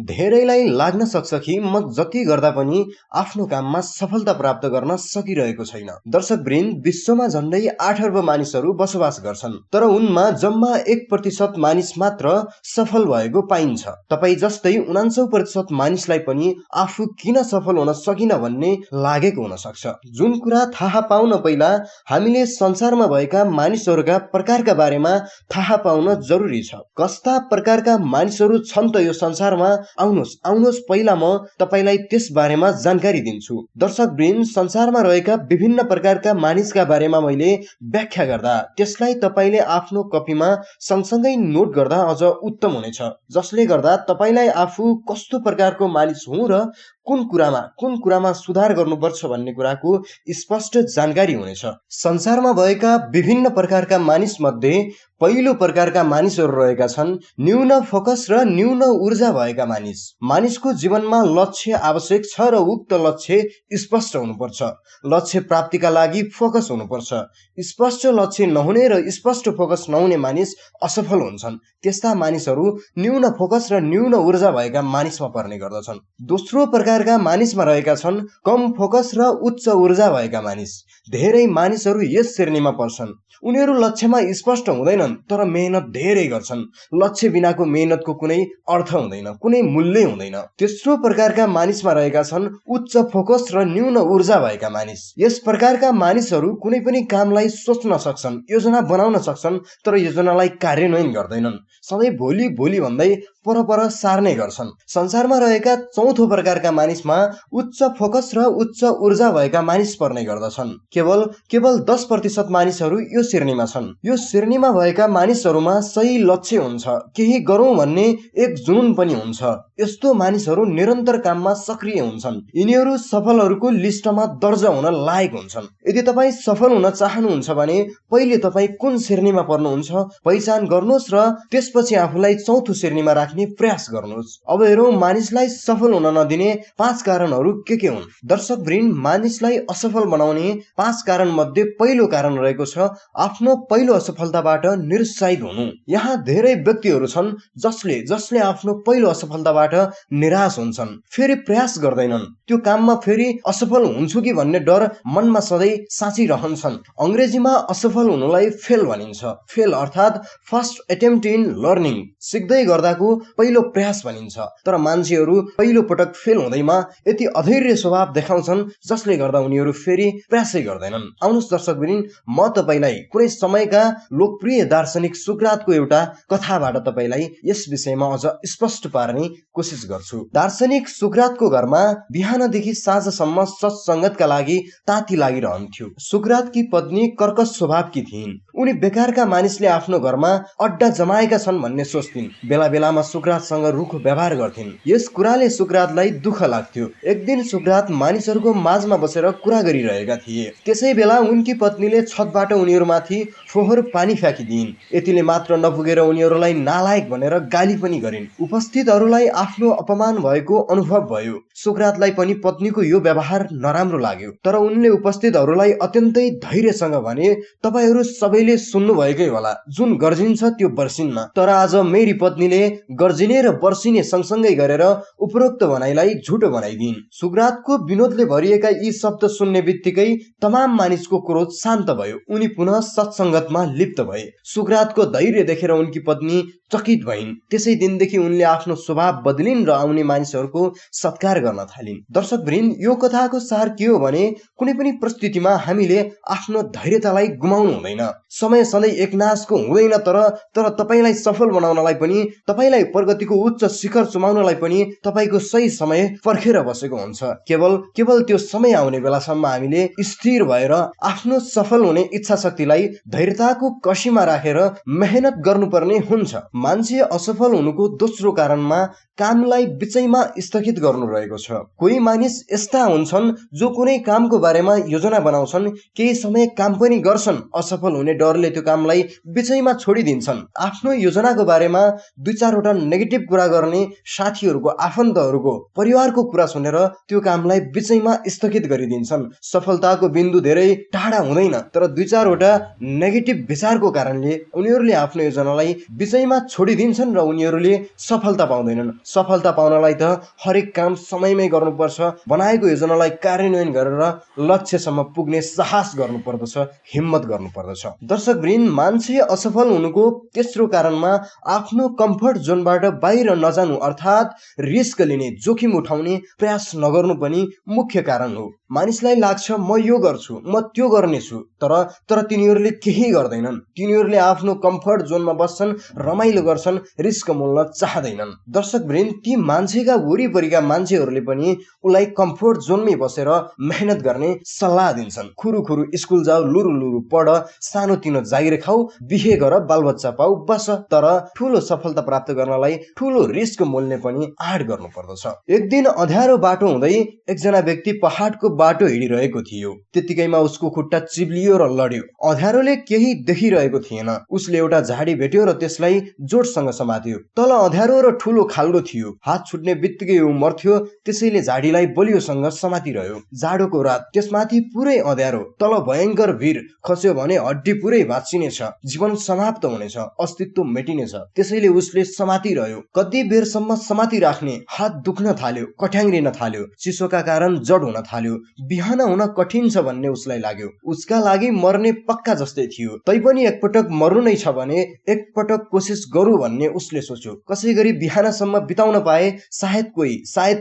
धेरैलाई लाग्न सक्छ कि म जति गर्दा पनि आफ्नो काममा सफलता प्राप्त गर्न सकिरहेको छैन। दर्शकवृन्द, विश्वमा झन्डै 8 अर्ब मानिसहरू बसोबास गर्छन्, तर उनमा जम्मा 1% मानिस मात्र सफल भएको पाइन्छ। तपाई जस्तै 49% मानिसलाई पनि आफू किन सफल हुन सकिन भन्ने लागेको हुन सक्छ। जुन कुरा थाहा पाउन पहिला हामीले संसारमा भएका मानिसहरूका प्रकारका बारेमा थाहा पाउन जरुरी छ। कस्ता प्रकारका मानिसहरू छन् त यो संसारमा? आउनुहोस् पहिला म तपाईलाई त्यस बारेमा जानकारी दिन्छु। दर्शकवृन्द, संसारमा रहेका विभिन्न प्रकारका मानिसका बारेमा मैले व्याख्या गर्दा त्यसलाई तपाईले आफ्नो कपीमा सँगसँगै नोट गर्दा अझ उत्तम हुनेछ, जसले गर्दा तपाईलाई आफू कस्तो प्रकारको मानिस हुँ र कुन कुरामा सुधार गर्नुपर्छ भन्ने कुराको स्पष्ट जानकारी हुनेछ। संसारमा भएका विभिन्न प्रकारका मानिस मध्ये पहिलो प्रकारका मानिसहरू रहेका छन् न्यून फोकस र न्यून ऊर्जा भएका मानिस। मानिसको जीवनमा लक्ष्य आवश्यक छ र उक्त लक्ष्य स्पष्ट हुनुपर्छ। लक्ष्य प्राप्तिका लागि फोकस हुनुपर्छ। स्पष्ट लक्ष्य नहुने र स्पष्ट फोकस नहुने मानिस असफल हुन्छन्। त्यस्ता मानिसहरू न्यून फोकस र न्यून ऊर्जा भएका मानिसमा पर्ने गर्दछन्। दोस्रो प्रकारका मानिसमा रहेका छन् कम फोकस र उच्च ऊर्जा भएका मानिस। धेरै मानिसहरू यस श्रेणीमा पर्छन्। उनीहरू लक्ष्यमा स्पष्ट हुँदैनन् तर मेहनत धेरै गर्छन्। लक्ष्य बिनाको मेहनतको कुनै अर्थ हुँदैन, कुनै मूल्य हुँदैन। तेस्रो प्रकारका मानिसमा रहेका छन् उच्च फोकस र न्यून ऊर्जा भएका मानिस। यस प्रकारका मानिसहरू कुनै पनि कामलाई सोच्न सक्छन्, योजना बनाउन सक्छन्, तर योजनालाई कार्यान्वयन गर्दैनन्। सधैँ भोलि भोलि भन्दै परपर सार्ने गर्छन्। संसारमा रहेका चौथो प्रकारका मानिसमा उच्च फोकस र उच्च ऊर्जा भएका मानिस पर्ने गर्दछन्। केवल 10% मानिसहरू यो श्रेणीमा छन्। यो श्रेणीमा भएका मानिसहरूमा सही लक्ष्य हुन्छ, केही गरौँ भन्ने एक जुनून पनि हुन्छ। यस्तो मानिसहरू निरन्तर काममा सक्रिय हुन्छन्। यिनीहरू सफलहरूको लिस्टमा दर्जा हुन लायक हुन्छन्। यदि तपाईँ सफल हुन चाहनुहुन्छ भने पहिले तपाईँ कुन श्रेणीमा पर्नुहुन्छ पहिचान गर्नुहोस् र त्यसपछि आफूलाई चौथो श्रेणीमा राख्ने प्रयास गर्नुहोस्। अब हेरौँ मानिसलाई सफल हुन नदिने 5 कारणहरू के हुन्। दर्शकवृन्द, मानिसलाई असफल बनाउने 5 कारण मध्ये पहिलो कारण रहेको छ आफ्नो पहिलो असफलताबाट निरुत्साहित हुनु। यहाँ धेरै व्यक्तिहरू छन् जसले आफ्नो पहिलो असफलताबाट निराश हुन्छन्, फेरि प्रयास गर्दैनन्। त्यो काममा फेरि असफल हुन्छु कि भन्ने डर मनमा सधैँ साँचिरहन्छन्। अंग्रेजीमा असफल हुनुलाई फेल भनिन्छ। फेल अर्थात् फर्स्ट एटेम्प्ट इन लर्निङ, सिक्दै गर्दाको पहिलो प्रयास भनिन्छ। तर मान्छेहरू पहिलो पटक फेल हुँदैमा यति अधैर्य स्वभाव देखाउँछन् जसले गर्दा उनीहरू फेरि प्रयासै गर्दैनन्। आउनुहोस् दर्शकवृन्द, म तपाईलाई कुनै समयका लोकप्रिय दार्शनिक सुक्रातको एउटा कथाबाट तपाईलाई यस विषयमा अझ स्पष्ट पार्ने कोसिस गर्छु। दार्शनिक सुक्रातको घरमा बिहानदेखि साँझसम्म सत्संगतका लागि ताती लागिरहन्थ्यो। सुक्रातकी पत्नी कर्कश स्वभावकी थिइन्। उनी बेकारका मानिसले आफ्नो घरमा अड्डा जमाएका छन् भन्ने सोच्थिन्। बेला बेलामा सुक्रातसँग रुखो व्यवहार गर्थिन्। यस कुराले सुक्रातलाई दुःख लाग्थ्यो। एक दिन सुक्रात मानिसहरूको माझमा बसेर कुरा गरिरहेका थिए। त्यसै बेला उनकी पत्नीले छतबाट उनीहरूमाथि फोहोर पानी फ्याँकिदिइन्। यतिले मात्र नपुगेर उनीहरूलाई नालायक भनेर गाली पनि गरिन्। उपस्थितहरूलाई आफ्नो अपमान भएको अनुभव भयो। सुक्रातलाई पनि पत्नीको यो व्यवहार नराम्रो लाग्यो। तर उनले उपस्थितहरूलाई अत्यन्तै धैर्यसँग भने, तपाईहरू सबैले सुन्नुभएकै होला, जुन गर्जिन्छ त्यो बर्सिन्न। तर आज मेरी पत्नीले गर्जिने र बर्सिने सँगसँगै गरेर उपरोक्त भनाइलाई झुटो बनाइदिइन्। सुक्रातको विनोदले भरिएका यी शब्द सुन्ने बित्तिकै तमाम मानिसको क्रोध शान्त भयो। उनी पुनः सत्संगतमा लिप्त भए। सुक्रातको धैर्य देखेर उनकी पत्नी चकित भइन्। त्यसै दिनदेखि उनले आफ्नो स्वभाव बदलिन् र आउने मानिसहरूको सत्कार गर्न थालिन्। दर्शकवृन्द, यो कथाको सार के हो भने कुनै पनि परिस्थितिमा हामीले आफ्नो धैर्यतालाई गुमाउनु हुँदैन। समय सधैँ एकनासको हुँदैन, तर तपाईलाई सफल बनाउनलाई पनि, तपाईलाई प्रगतिको उच्च शिखर चुमाउनलाई पनि तपाईको सही समय पर्खेर बसेको हुन्छ। केवल त्यो समय आउने बेलासम्म हामीले स्थिर भएर आफ्नो सफल हुने इच्छा शक्तिलाई धैर्यताको कसीमा राखेर मेहनत गर्नुपर्ने हुन्छ। मान्छे असफल हुनुको दोस्रो कारणमा कामलाई बिचैमा स्थगित गर्नु रहेको छ। कोही मानिस यस्ता हुन्छन् जो कुनै कामको बारेमा योजना बनाउँछन्, केही समय काम पनि गर्छन्, असफल हुने डरले त्यो कामलाई बिचैमा छोडिदिन्छन्। आफ्नो योजनाको बारेमा 2-4 वटा नेगेटिभ कुरा गर्ने साथीहरूको, आफन्तहरूको, परिवारको कुरा सुनेर त्यो कामलाई बिचैमा स्थगित गरिदिन्छन्। सफलताको बिन्दु धेरै टाढा हुँदैन, तर 2-4 वटा नेगेटिभ नेगेटिभ विचारको कारणले उनीहरूले आफ्नो योजनालाई बिचैमा छोडिदिन्छन् र उनीहरूले सफलता पाउँदैनन्। सफलता पाउनलाई त हरेक काम समयमै गर्नुपर्छ, बनाएको योजनालाई कार्यान्वयन गरेर लक्ष्यसम्म पुग्ने साहस गर्नुपर्दछ, हिम्मत गर्नुपर्दछ। दर्शकवृन्द, मान्छे असफल हुनुको तेस्रो कारणमा आफ्नो कम्फर्ट जोनबाट बाहिर नजानु अर्थात् रिस्क लिने, जोखिम उठाउने प्रयास नगर्नु पनि मुख्य कारण हो। मानिसलाई लाग्छ म यो गर्छु, म त्यो गर्नेछु, तर तिनीहरूले केही गर्दैनन्। तिनीहरूले आफ्नो कम्फर्ट जोनमा बस्छन्, रमाइलो गर्छन्, रिस्क मोल्न चाहँदैनन्। दर्शकवृन्द, ती मान्छेका वरिपरिका मान्छेहरूले पनि उलाई कम्फर्ट जोनमै बसेर मेहनत गर्ने सल्लाह दिन्छन्। खुरुखुरु स्कुल जाऊ, लुरु लुरु पढ, सानोतिनो जागिर खाऊ, बिहे गर, बालबच्चा पाऊ, बस। तर ठुलो सफलता प्राप्त गर्नलाई ठुलो रिस्क मोल्ने पनि आँट गर्नु पर्दछ। एक दिन अँध्यारो बाटो हुँदै एकजना व्यक्ति पहाडको बाटो हिँडिरहेको थियो। त्यतिकैमा उसको खुट्टा चिप्लियो र लड्यो। अँध्यारोले केही देखिरहेको थिएन। उसले एउटा झाडी भेट्यो र त्यसलाई जोडसँग समात्यो। तल अँध्यारो र ठुलो खाल्डो थियो। हात छुट्ने बित्तिकै ऊ मर्थ्यो, त्यसैले झाडीलाई बलियोसँग समातिरह्यो। जाडोको रात, त्यसमाथि पुरै अँध्यारो, तल भयंकर भिर, खस्यो भने हड्डी पुरै भाँचिनेछ, जीवन समाप्त हुनेछ, अस्तित्व मेटिनेछ। त्यसैले उसले समातिरह्यो। कति बेरसम्म समाति राख्ने, हात दुख्न थाल्यो, कठ्याङ्ग्रिन थाल्यो, चिसोका कारण जड हुन थाल्यो। बिहान हुन कठिन छ भन्ने उसलाई लाग्यो। उसका लागि मर्ने पक्का जस्तै थियो। तैपनि एकपटक मर्नु नै छ भने एकपटक कोसिस गरौँ भन्ने उसले सोच्यो। कसै गरी बिहानसम्म बिताउन पाए सायद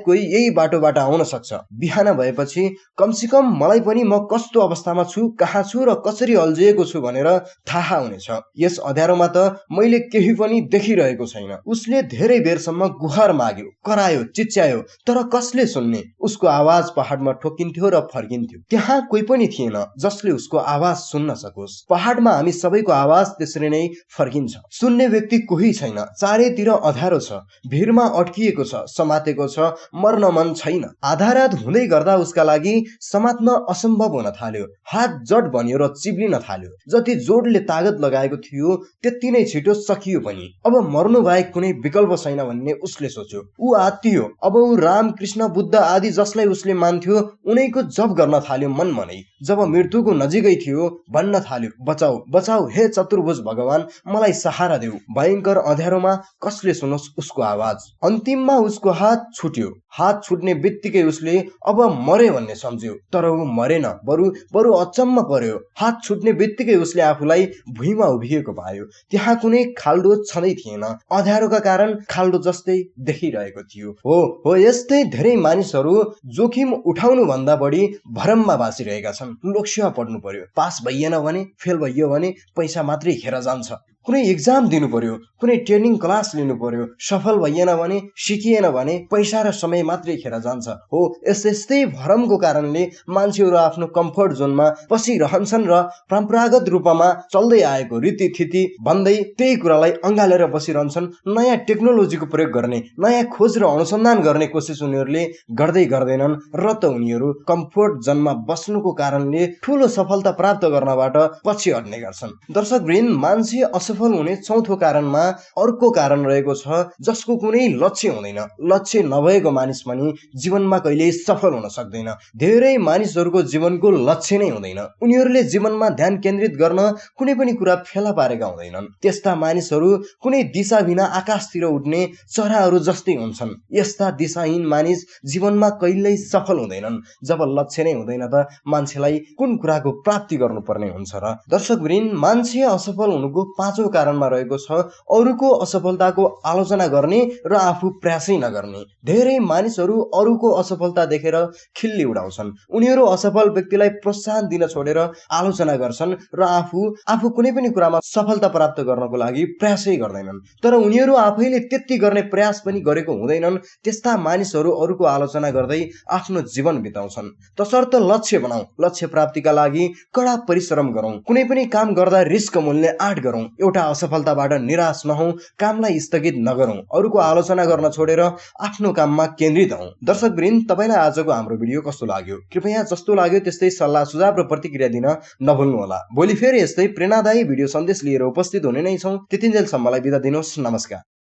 कोही यही बाटोबाट आउन सक्छ। बिहान भएपछि कमसेकम मलाई पनि म कस्तो अवस्थामा छु, कहाँ छु र कसरी अल्झिएको छु भनेर थाहा हुनेछ। यस अँध्यारोमा त मैले केही पनि देखिरहेको छैन। उसले धेरै बेरसम्म गुहार माग्यो, करायो, चिच्यायो, तर कसले सुन्ने? उसको आवाज पहाडमा ठोकिन्थ्यो र फर्किन्थ्यो। त्यहाँ कोही पनि थिएन जसले उसको आवाज सुन्न सकोस्। पहाडमा हामी सबैको आवाज त्यसरी नै फर्किन्छ। सुन्ने व्यक्ति कोही छैन। चारैतिर अँध्यारो छ, भिरमा अड्किएको छ, समातेको छ, मर्न मन छैन। आधा रात हुँदै गर्दा उसका लागि समात्न असम्भव हुन थाल्यो। हात जड बन्यो र चिप्लिन थाल्यो। जति जोडले तागत लगाएको थियो त्यति नै छिटो सकियो पनि। अब मर्नु बाहेक कुनै विकल्प छैन भन्ने उसले सोच्यो। ऊ आत्तियो। अब ऊ राम, कृष्ण, बुद्ध आदि जसलाई उसले मान्थ्यो उनैको जप गर्न थाल्यो मनमनै। जब मृत्युको नजिकै थियो भन्न थाल्यो, बचाऊ बचाऊ हे चतुर्भुज भगवान, मलाई सहारा देऊ। भयंकर अँध्यारोमा कसले सुनोस् उसको आवाज। अन्तिममा उसको हात छुट्यो। हात छुट्ने बित्तिकै उसले अब मरे भन्ने सम्झ्यो, तर ऊ मरेन, बरु अचम्म पर्यो। हात छुट्ने बित्तिकै उसले आफूलाई भुइँमा उभिएको पायो। त्यहाँ कुनै खाल्डो छँदै थिएन। अँध्यारोका कारण खाल्डो जस्तै देखिरहेको थियो। हो यस्तै धेरै मानिसहरू जोखिम उठाउनु भन्दा बढी भरममा बाँचिरहेका छन्। लोकसेवा पढ्नु पर्यो, पास भइएन भने, फेल भइयो भने पैसा मात्रै खेर जान्छ। कुनै एक्जाम दिनु पर्यो, कुनै ट्रेनिङ क्लास लिनु पर्यो, सफल भइएन भने, सिकिएन भने पैसा र समय मात्रै खेर जान्छ। हो यस्तै भरमको कारणले मान्छेहरू आफ्नो कम्फर्ट जोनमा बसिरहन्छन् र परम्परागत रूपमा चल्दै आएको रीतिथिति भन्दै त्यही कुरालाई अँगालेर बसिरहन्छन्। नयाँ टेक्नोलोजीको प्रयोग गर्ने, नयाँ खोज र अनुसन्धान गर्ने कोसिस उनीहरूले गर्दै गर्दैनन् र त उनीहरू कम्फर्ट जोनमा बस्नुको कारणले ठुलो सफलता प्राप्त गर्नबाट पछि हट्ने गर्छन्। दर्शकवृन्द, मान्छे असफल हुने चौथो कारणमा अर्को कारण रहेको छ जसको कुनै लक्ष्य हुँदैन। लक्ष्य नभएको मानिस पनि जीवनमा कहिल्यै सफल हुन सक्दैन। धेरै मानिसहरूको जीवनको लक्ष्य नै हुँदैन। उनीहरूले जीवनमा ध्यान केन्द्रित गर्न कुनै पनि कुरा फेला पारेका हुँदैनन्। त्यस्ता मानिसहरू कुनै दिशा बिना आकाशतिर उड्ने चराहरू जस्तै हुन्छन्। यस्ता दिशाहीन मानिस जीवनमा कहिल्यै सफल हुँदैनन्। जब लक्ष्य नै हुँदैन त मान्छेलाई कुन कुराको प्राप्ति गर्नुपर्ने हुन्छ र? दर्शकवृन्द, मान्छे असफल हुनुको पाँचौं कारणमा रहेको छ अरूको असफलताको आलोचना गर्ने र आफू प्रयासै नगर्ने। धेरै मानिसहरू अरूको असफलता देखेर खिल्ली उडाउँछन्। उनीहरू असफल व्यक्तिलाई प्रोत्साहन दिन छोडेर आलोचना गर्छन् र आफू कुनै पनि कुरामा सफलता प्राप्त गर्नको लागि प्रयासै गर्दैनन्। तर उनीहरू आफैले त्यति गर्ने प्रयास पनि गरेको हुँदैनन्। त्यस्ता मानिसहरू अरूको आलोचना गर्दै आफ्नो जीवन बिताउँछन्। तसर्थ लक्ष्य बनाऊ, लक्ष्य प्राप्तिका लागि कडा परिश्रम गरौँ, कुनै पनि काम गर्दा रिस्क मोल्ने आँट गरौँ, एउटा असफलताबाट निराश नहौँ, कामलाई स्थगित नगरौँ, अरूको आलोचना गर्न छोडेर आफ्नो काममा केन्द्रित हौँ। दर्शकवृन्द, तपाईलाई आजको हाम्रो भिडियो कस्तो लाग्यो? कृपया जस्तो लाग्यो त्यस्तै सल्लाह सुझाव र प्रतिक्रिया दिन नभुल्नुहोला। भोलि फेरि यस्तै प्रेरणादायी भिडियो सन्देश लिएर उपस्थित हुने नै छौँ। त्यतिन्जेलसम्मलाई बिदा दिनुहोस्। नमस्कार।